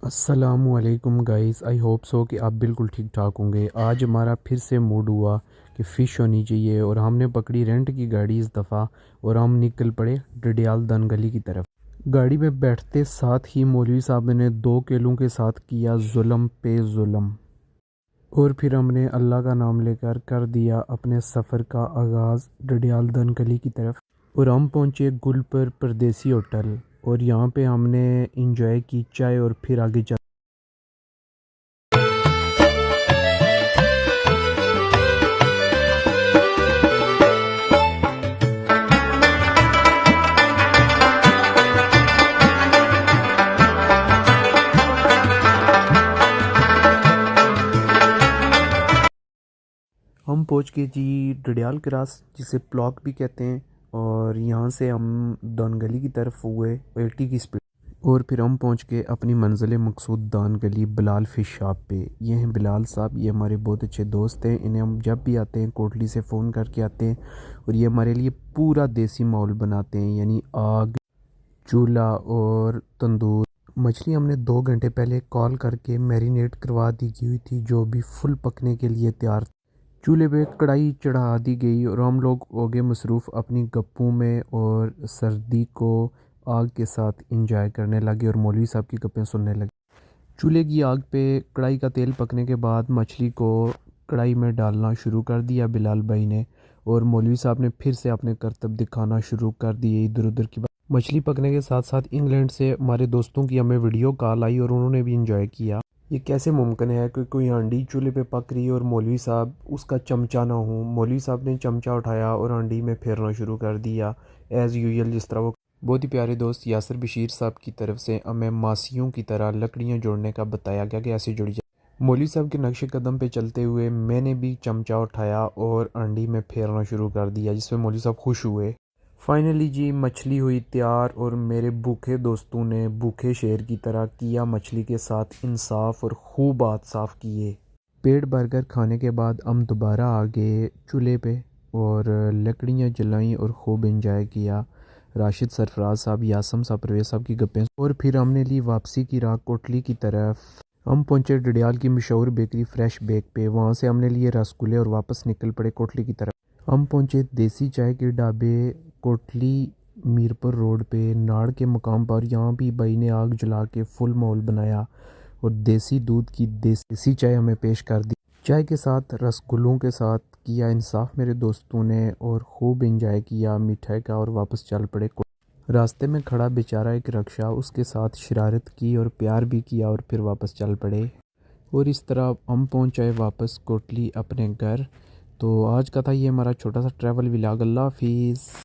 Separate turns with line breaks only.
السلام علیکم guys, I hope so کہ آپ بالکل ٹھیک ٹھاک ہوں گے۔ آج ہمارا پھر سے موڈ ہوا کہ فش ہونی چاہیے اور ہم نے پکڑی رینٹ کی گاڑی اس دفعہ اور ہم نکل پڑے ڈڈیال دن گلی کی طرف۔ گاڑی میں بیٹھتے ساتھ ہی مولوی صاحب نے 2 کیلوں کے ساتھ کیا ظلم پہ ظلم، اور پھر ہم نے اللہ کا نام لے کر دیا اپنے سفر کا آغاز ڈڈیال دن گلی کی طرف، اور ہم پہنچے گل پر پردیسی ہوٹل، اور یہاں پہ ہم نے انجوائے کی چائے اور پھر آگے چل۔ ہم پہنچ گئے جی ڈڈیال کراس، جسے پلاک بھی کہتے ہیں، اور یہاں سے ہم دان گلی کی طرف ہوئے 80 کی سپیڈ، اور پھر ہم پہنچ گئے اپنی منزل مقصود دان گلی بلال فش شاپ پہ۔ یہ ہیں بلال صاحب، یہ ہمارے بہت اچھے دوست ہیں، انہیں ہم جب بھی آتے ہیں کوٹلی سے فون کر کے آتے ہیں، اور یہ ہمارے لیے پورا دیسی ماحول بناتے ہیں، یعنی آگ، چولہا اور تندور۔ مچھلی ہم نے 2 گھنٹے پہلے کال کر کے میرینیٹ کروا دی ہوئی تھی، جو بھی فل پکنے کے لیے تیار تھی۔ چولہے پہ کڑھائی چڑھا دی گئی اور ہم لوگ ہو گئے مصروف اپنی گپوں میں، اور سردی کو آگ کے ساتھ انجوائے کرنے لگے اور مولوی صاحب کی گپیں سننے لگے۔ چولہے کی آگ پہ کڑھائی کا تیل پکنے کے بعد مچھلی کو کڑھائی میں ڈالنا شروع کر دیا بلال بھائی نے، اور مولوی صاحب نے پھر سے اپنے کرتب دکھانا شروع کر دیے ادھر ادھر کی بات۔ مچھلی پکنے کے ساتھ ساتھ انگلینڈ سے ہمارے دوستوں کی ہمیں ویڈیو کال آئی اور انہوں نے بھی انجوائے کیا۔ یہ کیسے ممکن ہے کہ کوئی ہانڈی چولہے پہ پک رہی ہے اور مولوی صاحب اس کا چمچہ نہ ہوں؟ مولوی صاحب نے چمچہ اٹھایا اور ہانڈی میں پھیرنا شروع کر دیا ایز یوزول، جس طرح وہ بہت ہی پیارے دوست یاسر بشیر صاحب کی طرف سے ہمیں ماسیوں کی طرح لکڑیاں جوڑنے کا بتایا گیا کہ ایسے جوڑی جائے۔ مولوی صاحب کے نقش قدم پہ چلتے ہوئے میں نے بھی چمچہ اٹھایا اور ہانڈی میں پھیرنا شروع کر دیا، جس میں مولوی صاحب خوش ہوئے۔ فائنلی جی مچھلی ہوئی تیار، اور میرے بھوکے دوستوں نے بھوکے شیر کی طرح کیا مچھلی کے ساتھ انصاف اور خوب ہاتھ صاف کیے۔ پیٹ بھر کر کھانے کے بعد ہم دوبارہ آ گئے چولہے پہ اور لکڑیاں جلائیں اور خوب انجوائے کیا۔ راشد سرفراز صاحب، یاسم صاحب، پرویز صاحب کی گپیں، اور پھر ہم نے لی واپسی کی راہ کوٹلی کی طرف۔ ہم پہنچے ڈڈیال کی مشہور بیکری فریش بیک پہ، وہاں سے ہم نے لیے رسگلے اور واپس نکل پڑے کوٹلی کی طرف۔ ہم پہنچے دیسی چائے کے ڈھابے کوٹلی میرپور روڈ پہ ناڑ کے مقام پر۔ یہاں بھی بھائی نے آگ جلا کے فل ماحول بنایا اور دیسی دودھ کی دیسی چائے ہمیں پیش کر دی۔ چائے کے ساتھ رسگلوں کے ساتھ کیا انصاف میرے دوستوں نے اور خوب انجوائے کیا مٹھائی کا، اور واپس چل پڑے۔ راستے میں کھڑا بیچارہ ایک رکشہ، اس کے ساتھ شرارت کی اور پیار بھی کیا اور پھر واپس چل پڑے، اور اس طرح ہم پہنچائے واپس کوٹلی اپنے گھر۔ تو آج کا تھا یہ ہمارا چھوٹا سا ٹریول ولاگ۔ اللہ حافظ۔